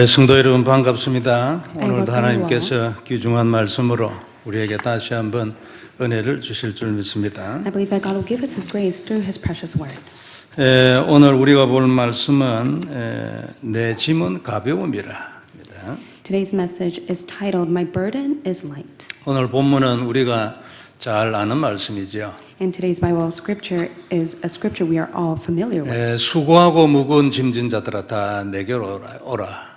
성도 여러분 반갑습니다. 오늘도 welcome 하나님께서 귀중한 말씀으로 우리에게 다시 한번 은혜를 주실 줄 믿습니다. I believe that God will give us His grace through His precious word. 오늘 우리가 볼 말씀은 내 짐은 가벼움이라. Today's message is titled, My burden is light. 오늘 본문은 우리가 잘 아는 말씀이죠. And today's Bible scripture is a scripture we are all familiar with. 수고하고 무거운 짐진 자들아 다 내게로 오라.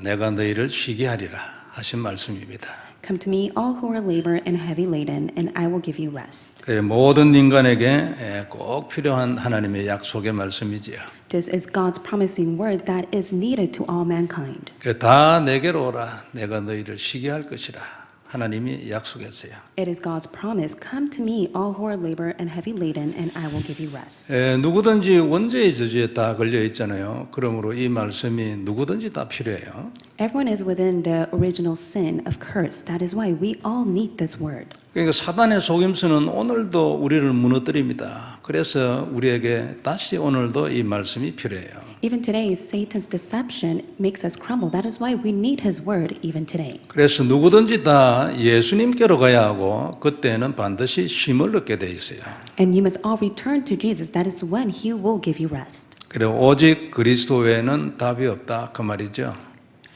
내가 너희를 쉬게 하리라 하신 말씀입니다. Come to me, all who are labor and heavy laden, and I will give you rest. 모든 인간에게 꼭 필요한 하나님의 약속의 말씀이지요. This is God's promising word that is needed to all mankind. 다 내게로 오라. 내가 너희를 쉬게 할 것이라. 하나님이 약속했어요. It is God's promise, come to me, all who are labor and heavy laden, and I will give you rest. 누구든지 원죄의 저주에 다 걸려 있잖아요. 그러므로 이 말씀이 누구든지 다 필요해요. Everyone is within the original sin of curse. That is why we all need this word. 그러니까 사단의 속임수는 오늘도 우리를 무너뜨립니다. 그래서 우리에게 다시 오늘도 이 말씀이 필요해요. Even today, Satan's deception makes us crumble. That is why we need his word even today. 그래서 누구든지 다 예수님께로 가야 하고 그때는 반드시 쉼을 얻게 돼 있어요. And you must all return to Jesus. That is when he will give you rest. 그리고 오직 그리스도 외에는 답이 없다 그 말이죠.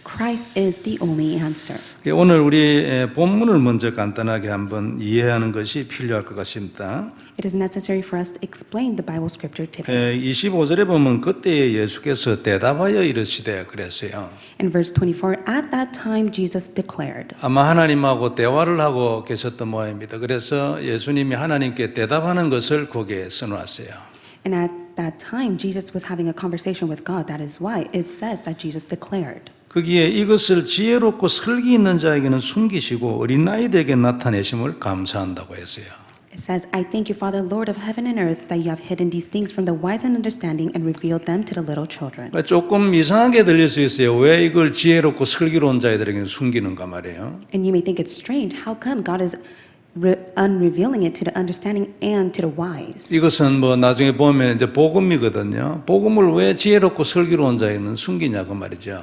Christ is the only answer. 오늘 우리 본문을 먼저 간단하게 한번 이해하는 것이 필요할 것 같습니다. It is necessary for us to explain the Bible scripture today. 25절에 보면 그때 예수께서 대답하여 이르시되 그랬어요. In verse 24, at that time Jesus declared. 아마 하나님하고 대화를 하고 계셨던 모양입니다. 그래서 예수님이 하나님께 대답하는 것을 거기에 써놨어요. And at that time Jesus was having a conversation with God. That is why it says that Jesus declared. 거기에 이것을 지혜롭고 슬기 있는 자에게는 숨기시고 어린아이들에게 나타내심을 감사한다고 했어요. It says, I thank you, Father, Lord of heaven and earth, that you have hidden these things from the wise and understanding and revealed them to the little children. 조금 이상하게 들릴 수 있어요. 왜 이걸 지혜롭고 슬기로운 자들에게 숨기는가 말이에요. And you may think it's strange. How come God is unrevealing it to the understanding and to the wise? 이것은 나중에 보면 이제 복음이거든요. 복음을 왜 지혜롭고 슬기로운 자에게는 숨기냐 그 말이죠.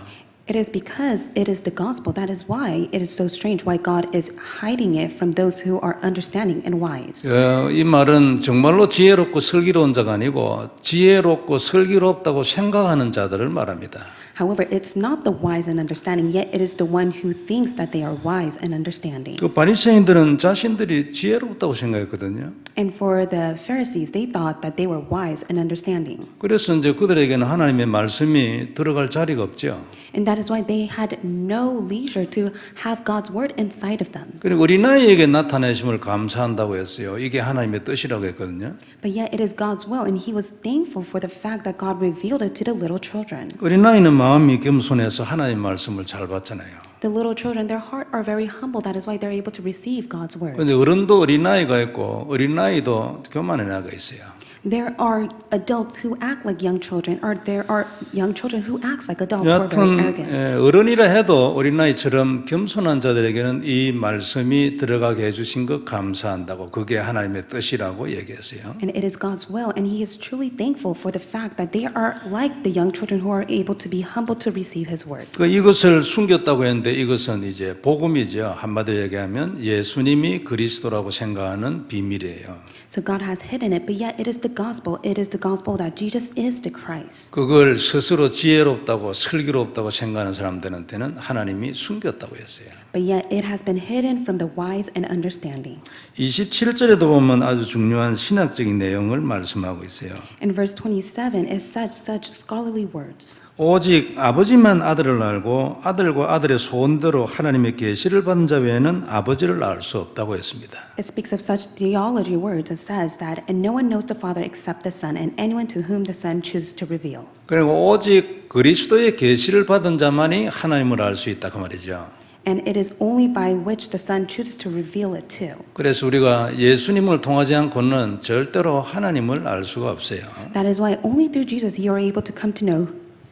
It is because it is the gospel. That is why it is so strange why God is hiding it from those who are understanding and wise. 이 말은 정말로 지혜롭고 슬기로운 자가 아니고 지혜롭고 슬기롭다고 생각하는 자들을 말합니다. However, it's not the wise and understanding, yet it is the one who thinks that they are wise and understanding. 그 바리새인들은 자신들이 지혜롭다고 생각했거든요. And for the Pharisees, they thought that they were wise and understanding. 그래서 이제 그들에게는 하나님의 말씀이 들어갈 자리가 없죠. And that is why they had no leisure to have God's word inside of them. 그리고 어린아이에게 나타내심을 감사한다고 했어요. 이게 하나님의 뜻이라고 했거든요. But yet it is God's will, and he was thankful for the fact that God revealed it to the little children. 어린아이는 마음이 겸손해서 하나님 말씀을 잘 받잖아요. The little children, their heart are very humble. That is why they're able to receive God's word. 그런데 어른도 어린아이가 있고 어린아이도 교만한 아이가 있어요. There are adults who act like young children, or there are young children who act like adults who are very 여하튼 arrogant. 어른이라 해도 어린아이처럼 겸손한 자들에게는 이 말씀이 들어가게 해주신 것 감사한다고 그게 하나님의 뜻이라고 얘기했어요. And it is God's will, and he is truly thankful for the fact that they are like the young children who are able to be humble to receive his word. 이것을 숨겼다고 했는데 이것은 이제 복음이죠. 한마디로 얘기하면 예수님이 그리스도라고 생각하는 비밀이에요. So God has hidden it, but yet it is the gospel. It is the gospel that Jesus is the Christ. 그걸 스스로 지혜롭다고 슬기롭다고 생각하는 사람들한테는 하나님이 숨겼다고 했어요. But yet it has been hidden from the wise and understanding. 27절에도 보면 아주 중요한 신학적인 내용을 말씀하고 있어요. In verse 27, it says such scholarly words. 오직 아버지만 아들을 알고 아들과 아들의 소원대로 하나님의 계시를 받은 자 외에는 아버지를 알 수 없다고 했습니다. It speaks of such theology words. It says that, and no one knows the Father except the Son, and anyone to whom the Son chooses to reveal. 그리고 오직 그리스도의 계시를 받은 자만이 하나님을 알 수 있다 그 말이죠. And it is only by which the Son chooses to reveal it to. 그래서 우리가 예수님을 통하지 않고는 절대로 하나님을 알 수가 없어요. That is why only through Jesus you are able to come to know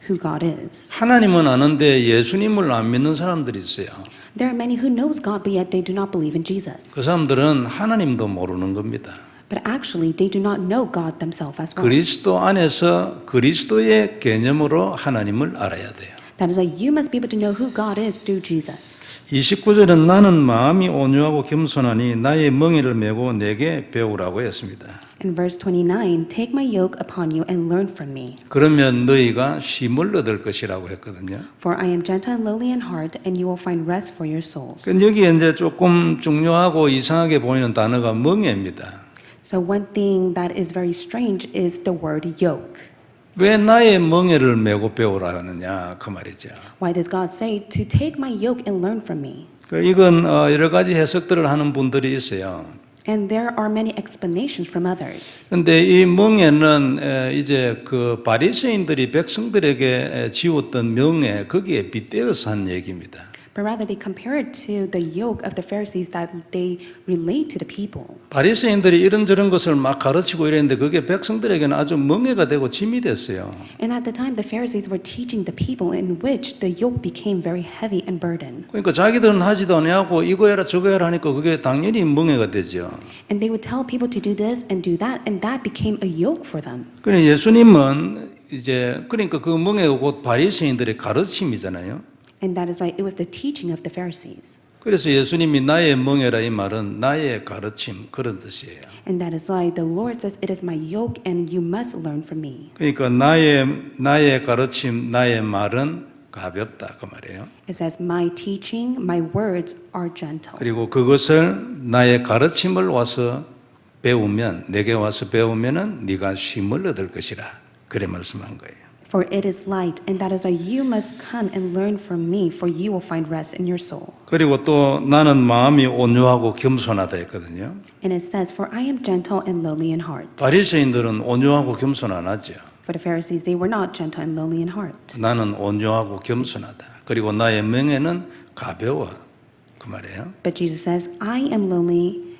who God is. 하나님은 아는데 예수님을 안 믿는 사람들이 있어요. There are many who knows God, but yet they do not believe in 그 Jesus. 사람들은 하나님도 모르는 겁니다. But actually, they do not know God themselves as well. 그리스도 안에서 그리스도의 개념으로 하나님을 알아야 돼요. That is why you must be able to know who God is through Jesus. 29절은 나는 마음이 온유하고 겸손하니 나의 멍에를 메고 내게 배우라고 했습니다. In verse 29, take my yoke upon you and learn from me. 그러면 너희가 쉼을 얻을 것이라고 했거든요. For I am gentle and lowly in heart, and you will find rest for your souls. 여기에 이제 조금 중요하고 이상하게 보이는 단어가 멍에입니다. So one thing that is very strange is the word yoke. 왜 나의 멍에를 메고 배우라 하느냐 그 말이죠. Why does God say to take my yoke and learn from me? 이건 여러 가지 해석들을 하는 분들이 있어요. And there are many explanations from others. 근데 이 멍에는 이제 그 바리새인들이 백성들에게 지웠던 명예 거기에 빗대어서 한 얘기입니다. But rather they compare it to the yoke of the Pharisees that they relate to the people. 바리새인들이 이런저런 것을 막 가르치고 이랬는데 그게 백성들에게는 아주 멍에가 되고 짐이 됐어요. And at the time the Pharisees were teaching the people in which the yoke became very heavy and burden. 그러니까 자기들은 하지도 않고 이거 해라 저거 해라 하니까 그게 당연히 멍에가 되죠. And they would tell people to do this and do that, and that became a yoke for them. 그러니까 예수님은 이제 그러니까 그 멍에가 곧 바리새인들의 가르침이잖아요. And that is why it was the teaching of the Pharisees. 그래서 예수님이 나의 멍에라 이 말은 나의 가르침 그런 뜻이에요. And that is why the Lord says, it is my yoke and you must learn from me. 그러니까 나의 가르침, 나의 말은 가볍다 그 말이에요. It says, my teaching, my words are gentle. 그리고 그것을 나의 가르침을 와서 배우면 내게 와서 배우면은 네가 쉼을 얻을 것이라 그래 말씀한 거예요. For it is light, and that is why you must come and learn from me, for you will find rest in your soul. 그리고 또 나는 마음이 온유하고 겸손하다 했거든요. And it says, for I am gentle and lowly in heart. 바리새인들은 온유하고 겸손 안 하죠. For the Pharisees, they were not gentle and lowly in heart. 나는 온유하고 겸손하다. 그리고 나의 멍에는 가벼워 그 말이에요. But Jesus says, I am lowly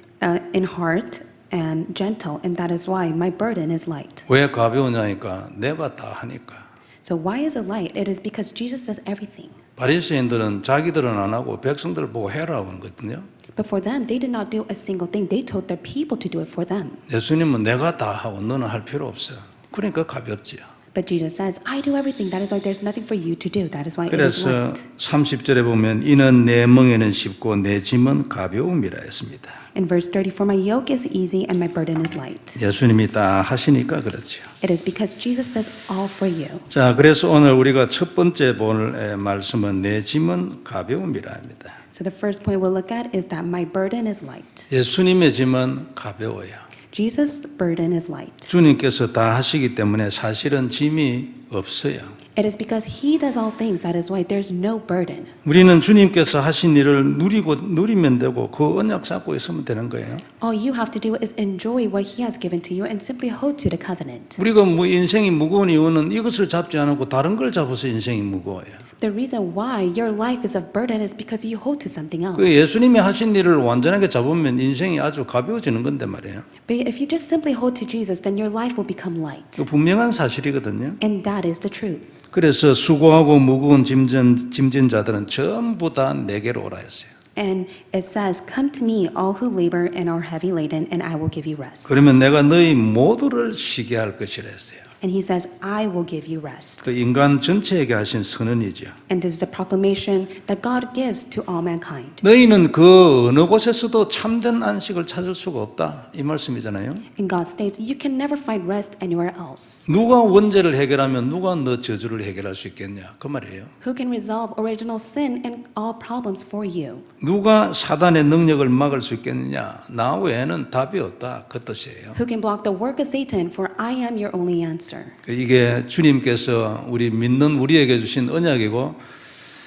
in heart and gentle, and that is why my burden is light. 왜 가벼우냐니까 내가 다 하니까. So why is it light? It is because Jesus says everything. 바리새인들은 자기들은 안 하고 백성들을 보고 해라고 하거든요. But for them, they did not do a single thing. They told their people to do it for them. 예수님은 내가 다 하고 너는 할 필요 없어. 그러니까 가볍지요. But Jesus says, I do everything. That is why there's nothing for you to do. That is why it is 그래서 light. 30절에 보면 이는 내 멍에는 쉽고 내 짐은 가벼움이라 했습니다. In verse 30, for my yoke is easy and my burden is light. 예수님이 다 하시니까 그렇죠. It is because Jesus does all for you. 자, 그래서 오늘 우리가 첫 번째 볼 말씀은 내 짐은 가벼움이라 합니다. So the first point we'll look at is that my burden is light. 예수님의 짐은 가벼워요. Jesus' burden is light. 주님께서 다 하시기 때문에 사실은 짐이 없어요. It is because He does all things. That is why there's no burden. 우리는 주님께서 하신 일을 누리면 되고 그 언약 잡고 있으면 되는 거예요. All you have to do is enjoy what He has given to you and simply hold to the covenant. 우리가 인생이 무거운 이유는 이것을 잡지 않고 다른 걸 잡아서 인생이 무거워요. The reason why your life is a burden is because you hold to something else. 그 예수님이 하신 일을 완전하게 잡으면 인생이 아주 가벼워지는 건데 말이에요. But if you just simply hold to Jesus, then your life will become light. 그 분명한 사실이거든요. And that is the truth. 그래서 수고하고 무거운 짐진 자들은 전부 다 내게로 오라 했어요. And it says, come to me, all who labor and are heavy laden, and I will give you rest. 그러면 내가 너희 모두를 쉬게 할 것이라 했어요. And He says, I will give you rest. 그 인간 전체에게 하신 선언이죠. And this is the proclamation that God gives to all mankind. 너희는 그 어느 곳에서도 참된 안식을 찾을 수가 없다. 이 말씀이잖아요. And God states, you can never find rest anywhere else. 누가 원죄를 해결하면 누가 너 저주를 해결할 수 있겠냐. 그 말이에요. Who can resolve original sin and all problems for you? 누가 사단의 능력을 막을 수 있겠느냐. 나 외에는 답이 없다. 그 뜻이에요. Who can block the work of Satan? For I am your only answer. 이게 주님께서 우리 믿는 우리에게 주신 언약이고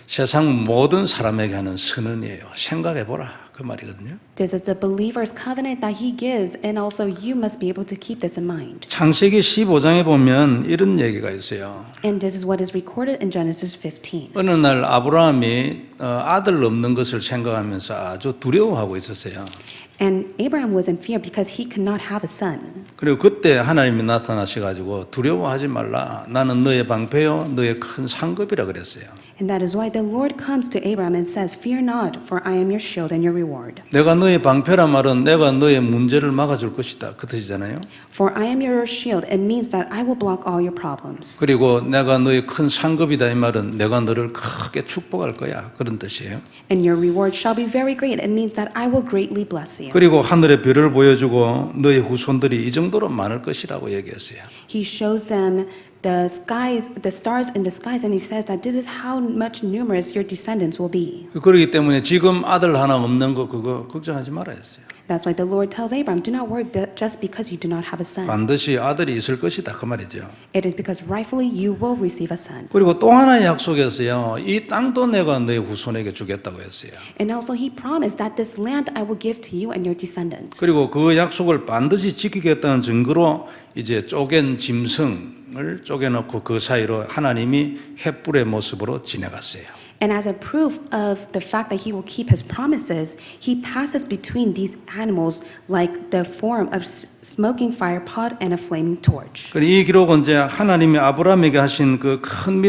세상 모든 사람에게 하는 선언이에요. 생각해보라. 그 말이거든요. This is the believer's covenant that He gives, and also you must be able to keep this in mind. 창세기 15장에 보면 이런 얘기가 있어요. And this is what is recorded in Genesis 15. 어느 날 아브라함이 아들 없는 것을 생각하면서 아주 두려워하고 있었어요. And Abraham was in fear because he could not have a son. 그리고 그때 하나님이 나타나셔가지고 두려워하지 말라. 나는 너의 방패요, 너의 큰 상급이라 그랬어요. And that is why the Lord comes to Abraham and says, Fear not, for I am your shield and your reward. 내가 너의 방패란 말은 내가 너의 문제를 막아줄 것이다. 그 뜻이잖아요. For I am your shield, it means that I will block all your problems. 그리고 내가 너의 큰 상급이다 이 말은 내가 너를 크게 축복할 거야. 그런 뜻이에요. And your reward shall be very great. It means that I will greatly bless you. 그리고 하늘의 별을 보여주고 너의 후손들이 이 정도로 많을 것이라고 얘기했어요. He shows them the stars in the skies, and he says that this is how much numerous your descendants will be. 그렇기 때문에 지금 아들 하나 없는 거 그거 걱정하지 말아야 했어요. That's why the Lord tells Abraham, do not worry just because you do not have a son. 반드시 아들이 있을 것이다 그 말이죠. It is because rightfully you will receive a son. 그리고 또 하나의 약속이었어요. 이 땅도 내가 너의 후손에게 주겠다고 했어요. And also he promised that this land I will give to you and your descendants. 그리고 그 약속을 반드시 지키겠다는 증거로 이제 쪼갠 짐승을 쪼개놓고 그 사이로 하나님이 횃불의 모습으로 지나갔어요. And as a proof of the fact that he will keep his promises, he passes between these animals like the form of smoking fire pot and a flaming torch. 이 기록은 이제 하나님이 아브라함에게 하신 그 큰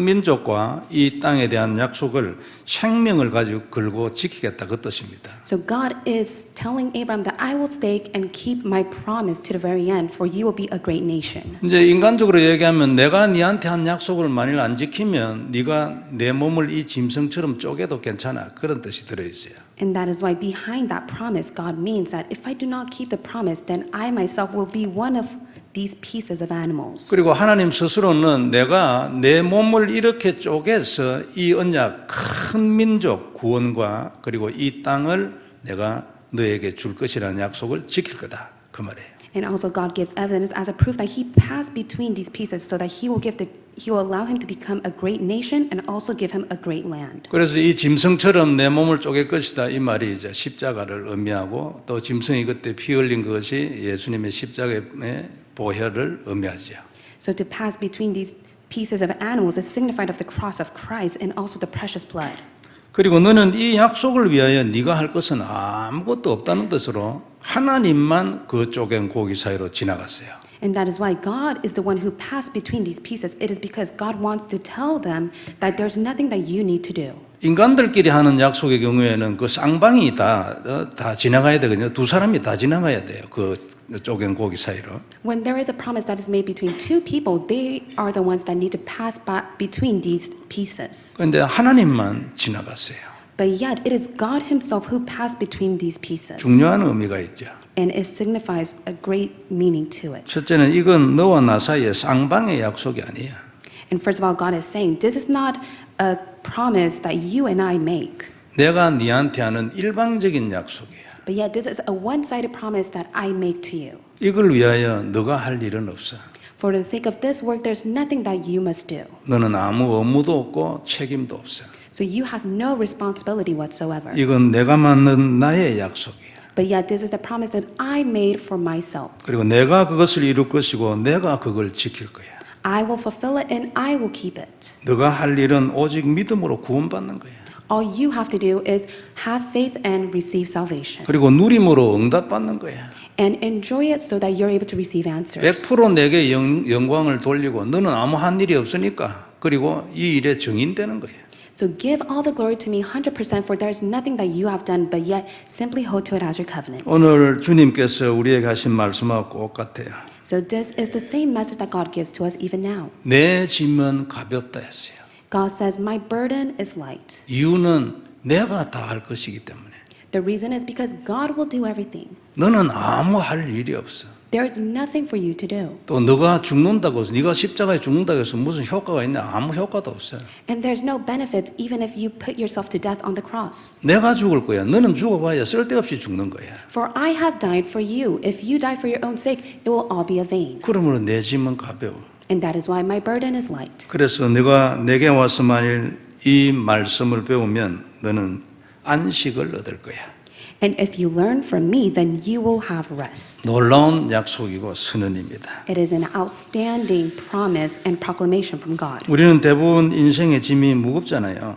민족과 이 땅에 대한 약속을 생명을 가지고 걸고 지키겠다 그 뜻입니다. So God is telling Abraham that I will stake and keep my promise to the very end, for you will be a great nation. 이제 인간적으로 얘기하면 내가 네한테 한 약속을 만일 안 지키면 네가 내 몸을 이 짐승처럼 쪼개도 괜찮아 그런 뜻이 들어 있어요. And that is why behind that promise, God means that if I do not keep the promise, then I myself will be one of these pieces of animals. 그리고 하나님 스스로는 내가 내 몸을 이렇게 쪼개서 이 언약 큰 민족 구원과 그리고 이 땅을 내가 너에게 줄 것이라는 약속을 지킬 거다 그 말이에요. And also God gives evidence as a proof that he passed between these pieces so that he will allow him to become a great nation and also give him a great land. 그래서 이 짐승처럼 내 몸을 쪼갤 것이다 이 말이 이제 십자가를 의미하고 또 짐승이 그때 피 흘린 것이 예수님의 십자가의 보혈을 의미하죠. So to pass between these pieces of animals is signified of the cross of Christ and also the precious blood. 그리고 너는 이 약속을 위하여 네가 할 것은 아무것도 없다는 뜻으로 하나님만 그 쪼갠 고기 사이로 지나갔어요. And that is why God is the one who passed between these pieces. It is because God wants to tell them that there's nothing that you need to do. 인간들끼리 하는 약속의 경우에는 그 쌍방이 다 지나가야 되거든요. 두 사람이 다 지나가야 돼요. 그 쪼갠 고기 사이로. When there is a promise that is made between two people, they are the ones that need to pass between these pieces. 그런데 하나님만 지나갔어요. But yet it is God himself who passed between these pieces. 중요한 의미가 있죠. And it signifies a great meaning to it. 첫째는 이건 너와 나 사이의 쌍방의 약속이 아니야. And first of all, God is saying, this is not a promise that you and I make. 내가 네한테 하는 일방적인 약속이야. But yet this is a one-sided promise that I make to you. 이걸 위하여 너가 할 일은 없어. For the sake of this work, there's nothing that you must do. 너는 아무 업무도 없고 책임도 없어. So you have no responsibility whatsoever. 이건 내가 만든 나의 약속이야. But yet this is the promise that I made for myself. 그리고 내가 그것을 이룰 것이고 내가 그걸 지킬 거야. I will fulfill it and I will keep it. 너가 할 일은 오직 믿음으로 구원받는 거야. All you have to do is have faith and receive salvation. 그리고 누림으로 응답받는 거야. And enjoy it so that you're able to receive answers. 100% 내게 영광을 돌리고 너는 아무 한 일이 없으니까 그리고 이 일에 정인되는 거야. So give all the glory to me 100%, for there is nothing that you have done, but yet simply hold to it as your covenant. 오늘 주님께서 우리에게 하신 말씀하고 똑같아요. So this is the same message that God gives to us even now. 내 짐은 가볍다 했어요. God says, my burden is light. 이유는 내가 다 할 것이기 때문에. The reason is because God will do everything. 너는 아무 할 일이 없어. There is nothing for you to do. 또 너가 죽는다고 해서 네가 십자가에 죽는다고 해서 무슨 효과가 있냐? 아무 효과도 없어요. And there's no benefits even if you put yourself to death on the cross. 내가 죽을 거야. 너는 죽어봐야 쓸데없이 죽는 거야. For I have died for you. If you die for your own sake, it will all be a vain. 그러므로 내 짐은 가벼워. And that is why my burden is light. 그래서 네가 내게 와서 만일 이 말씀을 배우면 너는 안식을 얻을 거야. And if you learn from me, then you will have rest. 놀라운 약속이고 선언입니다. It is an outstanding promise and proclamation from God. 우리는 대부분 인생의 짐이 무겁잖아요.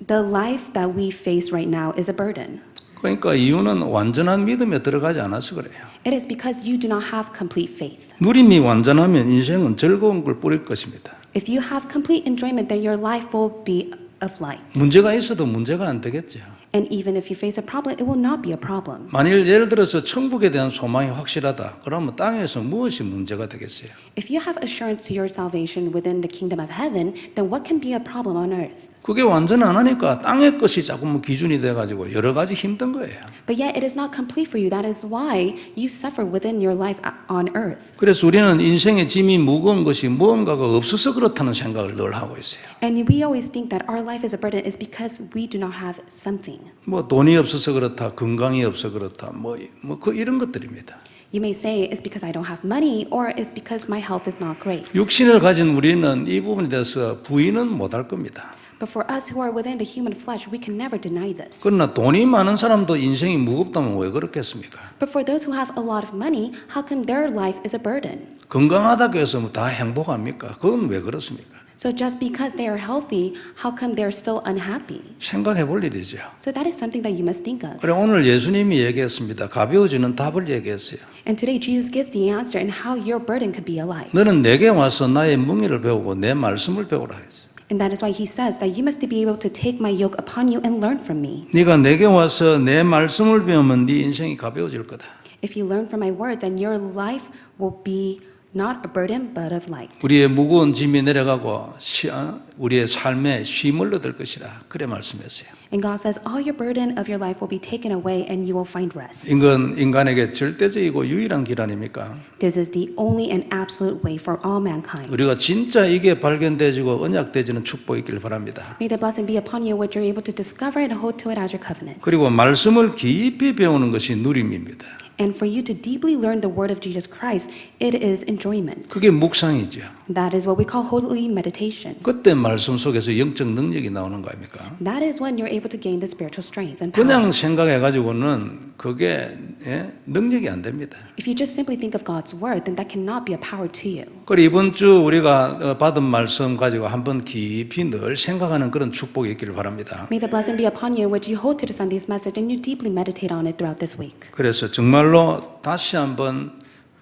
The life that we face right now is a burden. 그러니까 이유는 완전한 믿음에 들어가지 않아서 그래요. It is because you do not have complete faith. 누림이 완전하면 인생은 즐거운 걸 뿌릴 것입니다. If you have complete enjoyment, then your life will be of light. 문제가 있어도 문제가 안 되겠죠. And even if you face a problem, it will not be a problem. 만일 예를 들어서 천국에 대한 소망이 확실하다. 그러면 땅에서 무엇이 문제가 되겠어요? If you have assurance to your salvation within the kingdom of heaven, then what can be a problem on earth? 그게 완전 안 하니까 땅의 것이 자꾸 기준이 돼가지고 여러 가지 힘든 거예요. But yet it is not complete for you. That is why you suffer within your life on earth. 그래서 우리는 인생의 짐이 무거운 것이 무언가가 없어서 그렇다는 생각을 늘 하고 있어요. And we always think that our life is a burden is because we do not have something. 뭐 돈이 없어서 그렇다, 건강이 없어서 그렇다, 이런 것들입니다. You may say it's because I don't have money or it's because my health is not great. 육신을 가진 우리는 이 부분에 대해서 부인은 못할 겁니다. But for us who are within the human flesh, we can never deny this. 그러나 돈이 많은 사람도 인생이 무겁다면 왜 그렇겠습니까? But for those who have a lot of money, how come their life is a burden? 건강하다고 해서 다 행복합니까? 그건 왜 그렇습니까? So just because they are healthy, how come they're still unhappy? 생각해 볼 일이죠. So that is something that you must think of. 그래 오늘 예수님이 얘기했습니다. 가벼워지는 답을 얘기했어요. And today Jesus gives the answer and how your burden could be allayed. 너는 내게 와서 나의 멍에를 배우고 내 말씀을 배우라 했어요. And that is why he says that you must be able to take my yoke upon you and learn from me. 네가 내게 와서 내 말씀을 배우면 네 인생이 가벼워질 거다. If you learn from my word, then your life will be not a burden but of light. 우리의 무거운 짐이 내려가고 우리의 삶에 쉼을 얻을 것이라 그래 말씀했어요. And God says all your burden of your life will be taken away and you will find rest. 이건 인간에게 절대적이고 유일한 길 아닙니까? This is the only and absolute way for all mankind. 우리가 진짜 이게 발견되지고 언약되지는 축복이 있길 바랍니다. May the blessing be upon you which you're able to discover and hold to it as your covenant. 그리고 말씀을 깊이 배우는 것이 누림입니다. And for you to deeply learn the word of Jesus Christ, it is enjoyment. 그게 묵상이죠. That is what we call holy meditation. 그때 말씀 속에서 영적 능력이 나오는 거 아닙니까? That is when you're able to gain the spiritual strength and power. 그냥 생각해가지고는 그게 능력이 안 됩니다. If you just simply think of God's word, then that cannot be a power to you. 그리고 이번 주 우리가 받은 말씀 가지고 한번 깊이 늘 생각하는 그런 축복이 있기를 바랍니다. May the blessing be upon you which you hold to the Sunday's message and you deeply meditate on it throughout this week. 그래서 정말로 다시 한번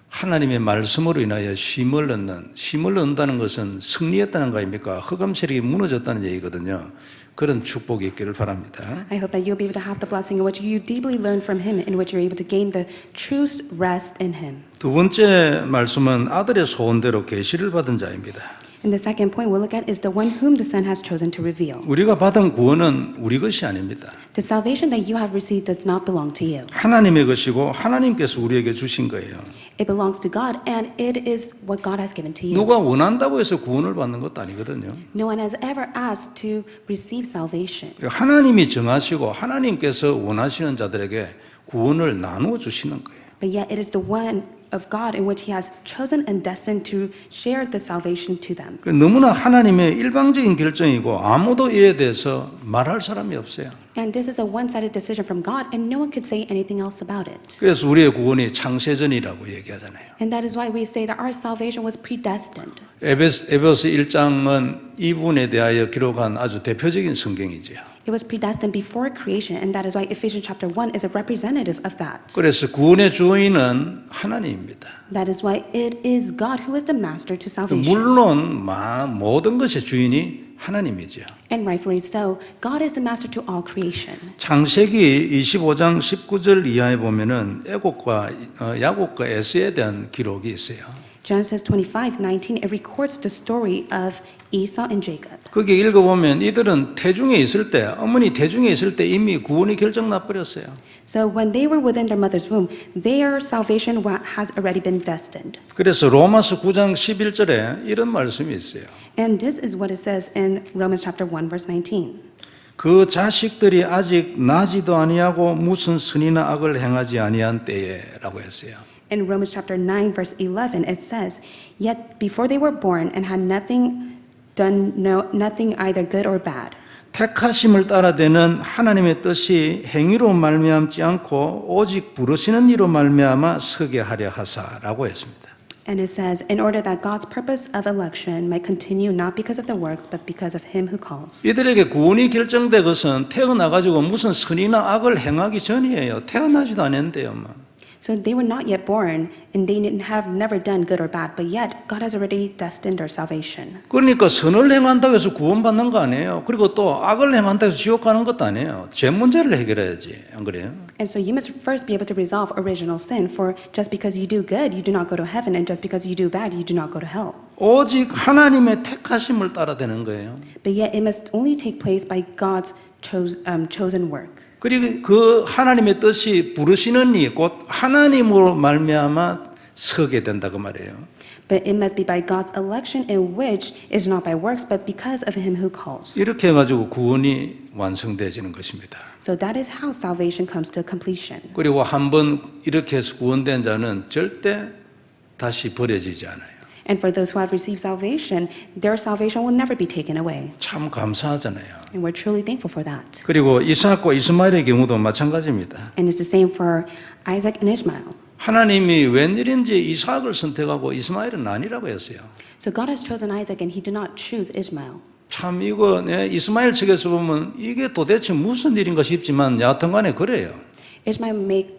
하나님의 말씀으로 인하여 쉼을 얻는다는 것은 승리했다는 거 아닙니까? 흑암 세력이 무너졌다는 얘기거든요. 그런 축복이 있기를 바랍니다. I hope that you'll be able to have the blessing in which you deeply learn from Him, in which you're able to gain the true rest in Him. 두 번째 말씀은 아들의 소원대로 계시를 받은 자입니다. And the second point we'll look at is the one whom the Son has chosen to reveal. 우리가 받은 구원은 우리 것이 아닙니다. The salvation that you have received does not belong to you. 하나님의 것이고 하나님께서 우리에게 주신 거예요. It belongs to God and it is what God has given to you. 누가 원한다고 해서 구원을 받는 것도 아니거든요. No one has ever asked to receive salvation. 하나님이 정하시고 하나님께서 원하시는 자들에게 구원을 나누어 주시는 거예요. But yet it is the one of God in which He has chosen and destined to share the salvation to them. 너무나 하나님의 일방적인 결정이고 아무도 이에 대해서 말할 사람이 없어요. And this is a one-sided decision from God and no one could say anything else about it. 그래서 우리의 구원이 창세전이라고 얘기하잖아요. And that is why we say that our salvation was predestined. 에베소 1장은 이 부분에 대하여 기록한 아주 대표적인 성경이지요. It was predestined before creation, and that is why Ephesians chapter 1 is a representative of that. 그래서 구원의 주인은 하나님입니다. That is why it is God who is the master to salvation. 물론 모든 것의 주인이 하나님이죠. And rightfully so, God is the master to all creation. 창세기 25장 19절 이하에 보면은 야곱과 에서에 대한 기록이 있어요. Genesis 25:19 it records the story of Esau and Jacob. 거기 읽어보면 이들은 태중에 있을 때 어머니 태중에 있을 때 이미 구원이 결정나 버렸어요. So when they were within their mother's womb, their salvation has already been destined. 그래서 로마서 9장 11절에 이런 말씀이 있어요. And this is what it says in Romans chapter 1 verse 19. 그 자식들이 아직 나지도 아니하고 무슨 선이나 악을 행하지 아니한 때에라고 했어요. In Romans chapter 9 verse 11 it says, "Yet before they were born and had nothing either good or bad." 택하심을 따라되는 하나님의 뜻이 행위로 말미암지 않고 오직 부르시는 이로 말미암아 서게 하려 하사라고 했습니다. And it says, "In order that God's purpose of election might continue not because of the works but because of him who calls." 이들에게 구원이 결정된 것은 태어나 가지고 무슨 선이나 악을 행하기 전이에요. 태어나지도 않았는데요. So they were not yet born, and they have never done good or bad, but yet God has already destined their salvation. 그러니까 선을 행한다고 해서 구원받는 거 아니에요. 그리고 또 악을 행한다고 해서 지옥 가는 것도 아니에요. 죄 문제를 해결해야지. 안 그래요? And so you must first be able to resolve original sin, for just because you do good, you do not go to heaven, and just because you do bad, you do not go to hell. 오직 하나님의 택하심을 따라 되는 거예요. But yet it must only take place by God's chosen work. 그리고 그 하나님의 뜻이 부르시는 이 곧 하나님으로 말미암아 서게 된다 그 말이에요. But it must be by God's election, in which is not by works, but because of Him who calls. 이렇게 해가지고 구원이 완성되어지는 것입니다. So that is how salvation comes to completion. 그리고 한번 이렇게 해서 구원된 자는 절대 다시 버려지지 않아요. And for those who have received salvation, their salvation will never be taken away. 참 감사하잖아요. And we're truly thankful for that. 그리고 이삭과 이스마엘의 경우도 마찬가지입니다. And it's the same for Isaac and Ishmael. 하나님이 웬일인지 이삭을 선택하고 이스마엘은 아니라고 했어요. So God has chosen Isaac and He did not choose Ishmael. 참 이거 이스마엘 측에서 보면 이게 도대체 무슨 일인가 싶지만 여하튼간에 그래요. Ishmael may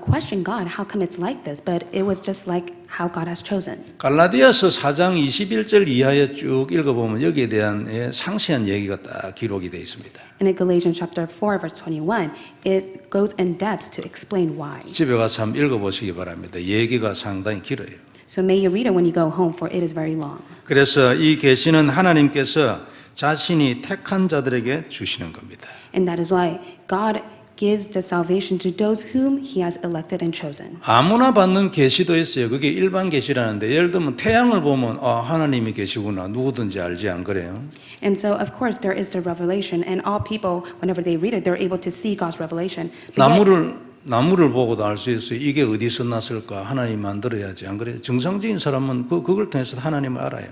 question God, how come it's like this? But it was just like how God has chosen. 갈라디아서 4장 21절 이하에 쭉 읽어보면 여기에 대한 상세한 얘기가 딱 기록이 되어 있습니다. And in Galatians chapter 4, verse 21, it goes in depth to explain why. 집에 가서 한번 읽어보시기 바랍니다. 얘기가 상당히 길어요. So may you read it when you go home, for it is very long. 그래서 이 계시는 하나님께서 자신이 택한 자들에게 주시는 겁니다. And that is why God gives the salvation to those whom He has elected and chosen. 아무나 받는 계시도 있어요. 그게 일반 계시라는데 예를 들면 태양을 보면 하나님이 계시구나 누구든지 알지 안 그래요? And so, of course, there is the revelation, and all people, whenever they read it, they're able to see God's revelation. But yet, 나무를 보고도 알 수 있어요. 이게 어디서 났을까? 하나님 만들어야지 안 그래요? 정상적인 사람은 그걸 통해서 하나님을 알아요.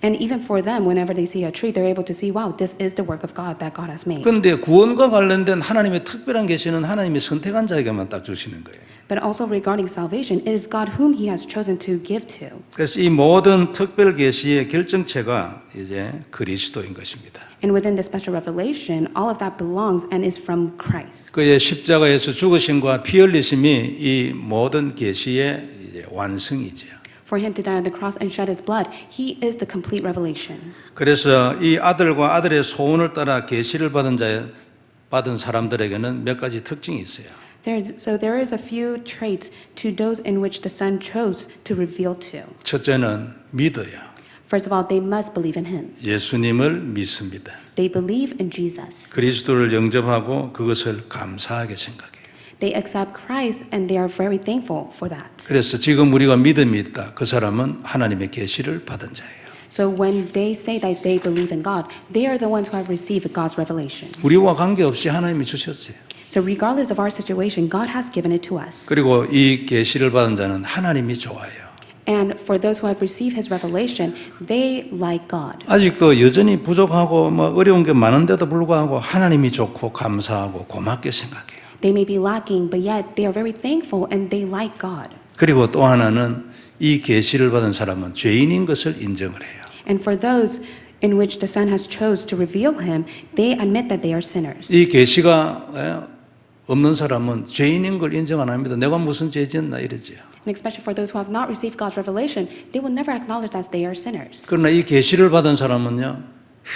and even for them, whenever they see a tree, they're able to see, wow, this is the work of God that God has made. 그런데 구원과 관련된 하나님의 특별한 계시는 하나님이 선택한 자에게만 딱 주시는 거예요. But also regarding salvation, it is God whom He has chosen to give to. 그래서 이 모든 특별 계시의 결정체가 이제 그리스도인 것입니다. And within the special revelation, all of that belongs and is from Christ. 그의 십자가에서 죽으심과 피 흘리심이 이 모든 계시의 이제 완성이지요. For Him to die on the cross and shed His blood, He is the complete revelation. 그래서 이 아들과 아들의 소원을 따라 계시를 받은 사람들에게는 몇 가지 특징이 있어요. So there is a few traits to those in which the Son chose to reveal to. 첫째는 믿어요. First of all, they must believe in Him. 예수님을 믿습니다. They believe in Jesus. 그리스도를 영접하고 그것을 감사하게 생각해요. They accept Christ and they are very thankful for that. 그래서 지금 우리가 믿음이 있다. 그 사람은 하나님의 계시를 받은 자예요. So when they say that they believe in God, they are the ones who have received God's revelation. 우리와 관계없이 하나님이 주셨어요. So regardless of our situation, God has given it to us. 그리고 이 계시를 받은 자는 하나님이 좋아요. And for those who have received His revelation, they like God. 아직도 여전히 부족하고 어려운 게 많은데도 불구하고 하나님이 좋고 감사하고 고맙게 생각해요. They may be lacking, but yet they are very thankful and they like God. 그리고 또 하나는 이 계시를 받은 사람은 죄인인 것을 인정을 해요. And for those in which the Son has chose to reveal Him, they admit that they are sinners. 이 계시가 없는 사람은 죄인인 걸 인정 안 합니다. 내가 무슨 죄 지었나 이러지요. And especially for those who have not received God's revelation, they will never acknowledge that they are sinners. 그러나 이 계시를 받은 사람은요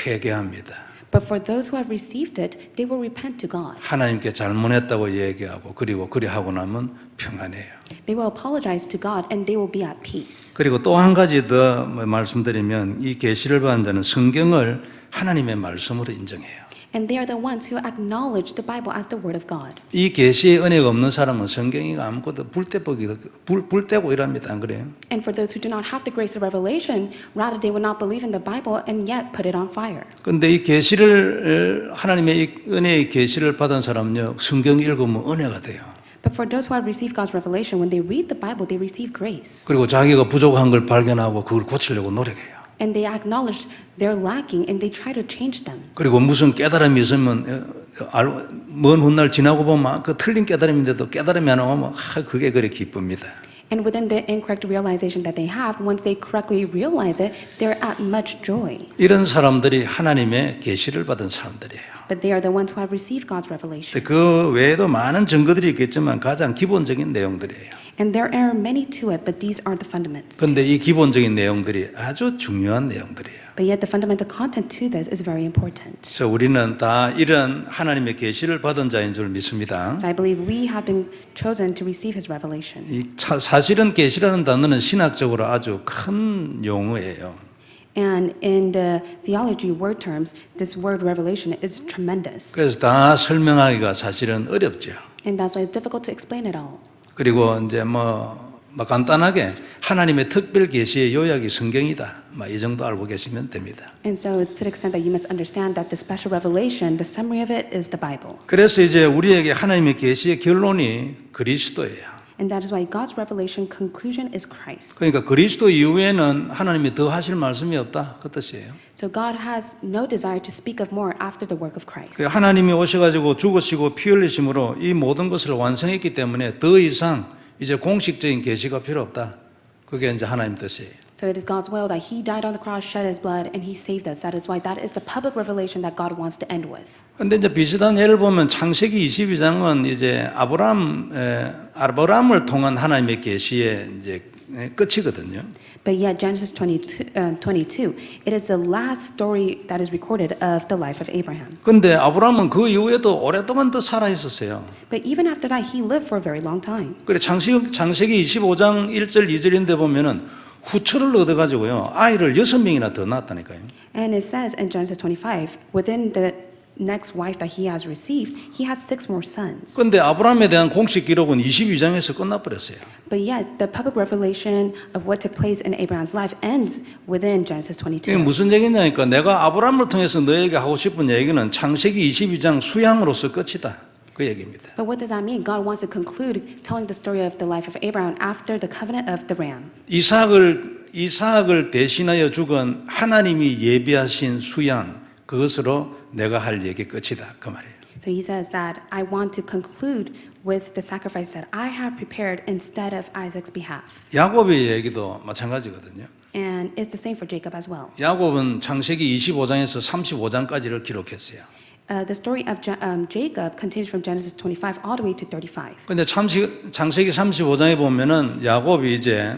회개합니다. But for those who have received it, they will repent to God. 하나님께 잘못했다고 얘기하고 그리고 그리 하고 나면 평안해요. They will apologize to God and they will be at peace. 그리고 또 한 가지 더 말씀드리면 이 계시를 받은 자는 성경을 하나님의 말씀으로 인정해요. And they are the ones who acknowledge the Bible as the Word of God. 이 계시의 은혜가 없는 사람은 성경이 아무것도 불때고 이랍니다. 안 그래요? And for those who do not have the grace of revelation, rather they will not believe in the Bible and yet put it on fire. 그런데 이 계시를 하나님의 이 은혜의 계시를 받은 사람은요 성경 읽으면 은혜가 돼요. But for those who have received God's revelation, when they read the Bible, they receive grace. 그리고 자기가 부족한 걸 발견하고 그걸 고치려고 노력해요. And they acknowledge they're lacking and they try to change them. 그리고 무슨 깨달음이 있으면 먼 훗날 지나고 보면 그 틀린 깨달음인데도 깨달음이 하나 오면 그게 그래 기쁩니다. And within the incorrect realization that they have, once they correctly realize it, they're at much joy. 이런 사람들이 하나님의 계시를 받은 사람들이에요. but they are the ones who have received God's revelation. 그 외에도 많은 증거들이 있겠지만 가장 기본적인 내용들이에요. And there are many to it, but these are the fundamentals. 그런데 이 기본적인 내용들이 아주 중요한 내용들이에요. But yet the fundamental content to this is very important. 그래서 우리는 다 이런 하나님의 계시를 받은 자인 줄 믿습니다. So I believe we have been chosen to receive His revelation. 사실은 계시라는 단어는 신학적으로 아주 큰 용어예요. And in the theology word terms, this word revelation is tremendous. 그래서 다 설명하기가 사실은 어렵죠. And that's why it's difficult to explain it all. 그리고 이제 간단하게 하나님의 특별 계시의 요약이 성경이다. 이 정도 알고 계시면 됩니다. And so it's to the extent that you must understand that the special revelation, the summary of it is the Bible. 그래서 이제 우리에게 하나님의 계시의 결론이 그리스도예요. And that is why God's revelation conclusion is Christ. 그러니까 그리스도 이후에는 하나님이 더 하실 말씀이 없다 그 뜻이에요. So God has no desire to speak of more after the work of Christ. 하나님이 오셔가지고 죽으시고 피 흘리심으로 이 모든 것을 완성했기 때문에 더 이상 이제 공식적인 계시가 필요 없다. 그게 이제 하나님 뜻이에요. So it is God's will that He died on the cross, shed His blood, and He saved us. That is why that is the public revelation that God wants to end with. 근데 이제 비슷한 예를 보면 창세기 22장은 이제 아브라함을 통한 하나님의 계시의 이제 끝이거든요. But yet Genesis 22, it is the last story that is recorded of the life of Abraham. 근데 아브라함은 그 이후에도 오랫동안 더 살아 있었어요. But even after that, he lived for a very long time. 그래 창세기 25장 1절 2절인데 보면은 후처를 얻어가지고요 아이를 6명이나 더 낳았다니까요. And it says in Genesis 25, within the next wife that he has received, he had 6 more sons. 근데 아브라함에 대한 공식 기록은 22장에서 끝나버렸어요. But yet, the public revelation of what took place in Abraham's life ends within Genesis 이게 22. 무슨 얘기냐니까 내가 아브라함을 통해서 너에게 하고 싶은 얘기는 창세기 22장 수양으로서 끝이다. 그 얘기입니다. But what does that mean? God wants to conclude telling the story of the life of Abraham after the covenant of the ram. 이삭을 대신하여 죽은 하나님이 예비하신 수양 그것으로 내가 할 얘기 끝이다. 그 말이에요. So he says that I want to conclude with the sacrifice that I have prepared instead of Isaac's behalf. 야곱의 얘기도 마찬가지거든요. And it's the same for Jacob as well. 야곱은 창세기 25장에서 35장까지를 기록했어요. The story of Jacob continues from Genesis 25 all the way to 35. 근데 창세기 35장에 보면은 야곱이 이제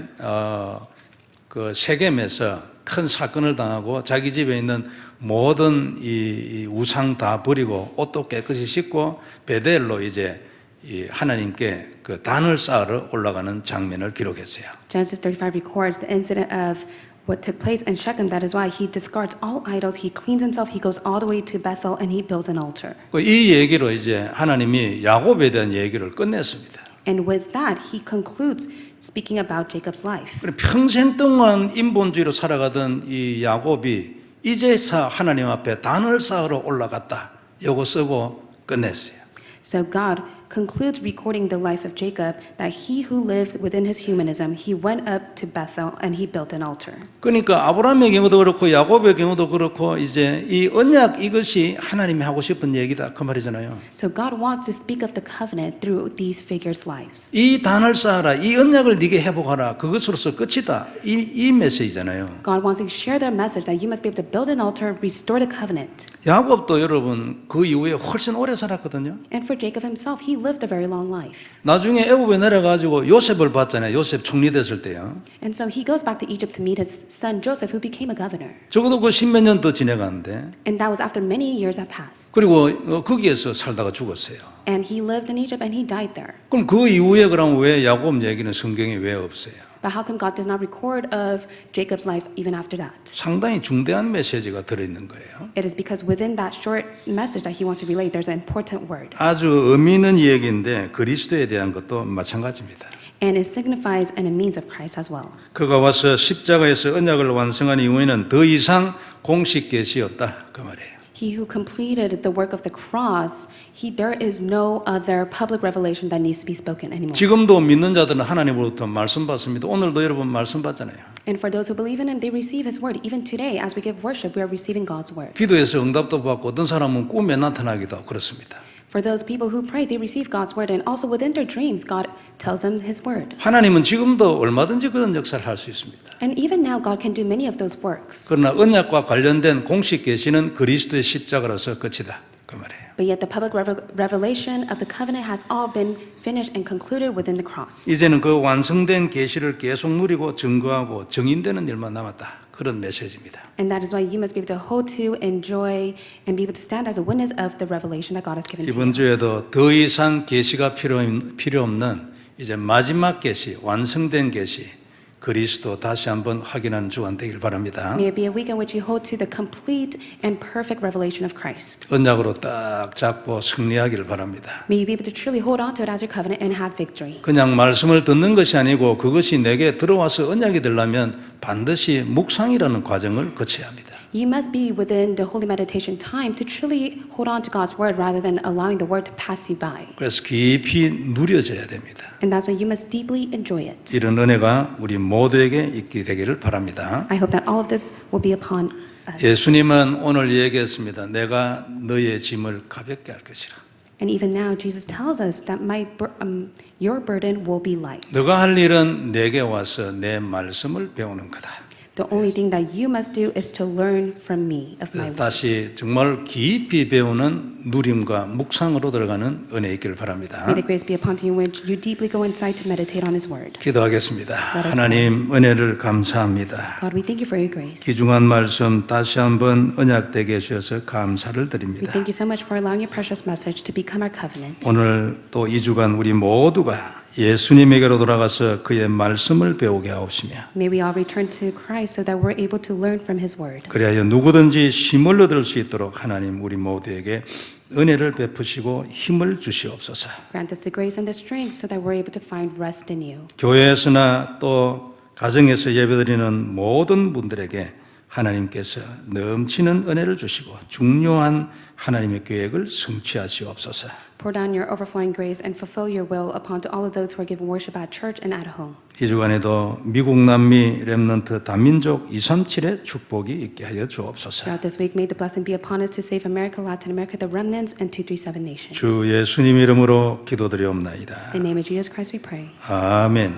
그 세겜에서 큰 사건을 당하고 자기 집에 있는 모든 이 우상 다 버리고 옷도 깨끗이 씻고 베델로 이제 이 하나님께 그 단을 쌓으러 올라가는 장면을 기록했어요. Genesis 35 records the incident of what took place in Shechem. That is why he discards all idols, he cleans himself, he goes all the way to Bethel, and he builds an altar. 이 얘기로 이제 하나님이 야곱에 대한 얘기를 끝냈습니다. And with that, he concludes speaking about Jacob's life. 평생 동안 인본주의로 살아가던 이 야곱이 이제서 하나님 앞에 단을 쌓으러 올라갔다. 요거 쓰고 끝냈어요. So God concludes recording the life of Jacob that he who lived within his humanism, he went up to Bethel and he built an altar. 그러니까 아브라함의 경우도 그렇고 야곱의 경우도 그렇고 이제 이 언약 이것이 하나님이 하고 싶은 얘기다 그 말이잖아요. So God wants to speak of the covenant through these figures' lives. 이 단을 쌓아라, 이 언약을 네게 회복하라, 그것으로서 끝이다. 이 메시지잖아요. God wants to share their message that you must be able to build an altar, restore the covenant. 야곱도 여러분 그 이후에 훨씬 오래 살았거든요. And for Jacob himself, he lived a very long life. 나중에 애굽에 내려가지고 요셉을 봤잖아요. 요셉 총리됐을 때요. And so he goes back to Egypt to meet his son Joseph, who became a governor. 적어도 그 십몇 년 더 지내갔는데 And that was after many years have passed. 그리고 거기에서 살다가 죽었어요. And he lived in Egypt and he died there. 그럼 그 이후에 그럼 왜 야곱 얘기는 성경에 왜 없어요? But how come God does not record of Jacob's life even after that? 상당히 중대한 메시지가 들어있는 거예요. It is because within that short message that he wants to relay, there's an important word. 아주 의미 있는 이야기인데 그리스도에 대한 것도 마찬가지입니다. And it signifies and it means of Christ as well. 그가 와서 십자가에서 언약을 완성한 이후에는 더 이상 공식 계시 없다 그 말이에요. He who completed the work of the cross, there is no other public revelation that needs to be spoken anymore. 지금도 믿는 자들은 하나님으로부터 말씀 받습니다. 오늘도 여러분 말씀 받잖아요. And for those who believe in him, they receive his word. Even today, as we give worship, we are receiving God's word. 기도해서 응답도 받고 어떤 사람은 꿈에 나타나기도 하고 그렇습니다. For those people who pray, they receive God's word, and also within their dreams, God tells them his word. 하나님은 지금도 얼마든지 그런 역사를 할 수 있습니다. And even now, God can do many of those works. 그러나 언약과 관련된 공식 계시는 그리스도의 십자가로서 끝이다. 그 말이에요. But yet the public revelation of the covenant has all been finished and concluded within the cross. 이제는 그 완성된 계시를 계속 누리고 증거하고 증인되는 일만 남았다. 그런 메시지입니다. And that is why you must be able to hold to, enjoy, and be able to stand as a witness of the revelation that God has given to 이번 you. 주에도 더 이상 계시가 필요 없는 이제 마지막 계시, 완성된 계시, 그리스도 다시 한번 확인하는 주간 되길 바랍니다. May it be a week in which you hold to the complete and perfect revelation of Christ. 언약으로 딱 잡고 승리하기를 바랍니다. May you be able to truly hold on to it as your covenant and have victory. 그냥 말씀을 듣는 것이 아니고 그것이 내게 들어와서 언약이 되려면 반드시 묵상이라는 과정을 거쳐야 합니다. You must be within the holy meditation time to truly hold on to God's word rather than allowing the word to pass you by. 그래서 깊이 누려져야 됩니다. And that's why you must deeply enjoy it. 이런 은혜가 우리 모두에게 있게 되기를 바랍니다. I hope that all of this will be upon us. 예수님은 오늘 얘기했습니다. 내가 너의 짐을 가볍게 할 것이라. And even now, Jesus tells us that your burden will be light. 너가 할 일은 내게 와서 내 말씀을 배우는 거다. The only thing that you must do is to learn from me of my words. 다시 정말 깊이 배우는 누림과 묵상으로 들어가는 은혜 있기를 바랍니다. May the grace be upon you in which you deeply go inside to meditate on His word. 기도하겠습니다. Let us 하나님 은혜를 감사합니다. God, we thank you for your grace. 귀중한 말씀 다시 한번 언약되게 해주셔서 감사를 We 드립니다. thank you so much for allowing your precious message to become our covenant. 오늘 또 2주간 우리 모두가 예수님에게로 돌아가서 그의 말씀을 배우게 하옵시며 May we all return to Christ so that we're able to learn from His word. 그리하여 누구든지 힘을 얻을 수 있도록 하나님 우리 모두에게 은혜를 베푸시고 힘을 주시옵소서. Grant us the grace and the strength so that we're able to find rest in you. 교회에서나 또 가정에서 예배드리는 모든 분들에게 하나님께서 넘치는 은혜를 주시고 중요한 하나님의 계획을 성취하시옵소서. Pour down your overflowing grace and fulfill your will upon to all of those who are giving worship at church and at home. 이 주간에도 미국 남미 렘넌트 다민족 237의 축복이 있게 하여 주옵소서. Throughout this week, may the blessing be upon us to save America, Latin America, the remnants, and 237 nations. 주 예수님 이름으로 기도드리옵나이다. In the name of Jesus Christ we pray. 아멘.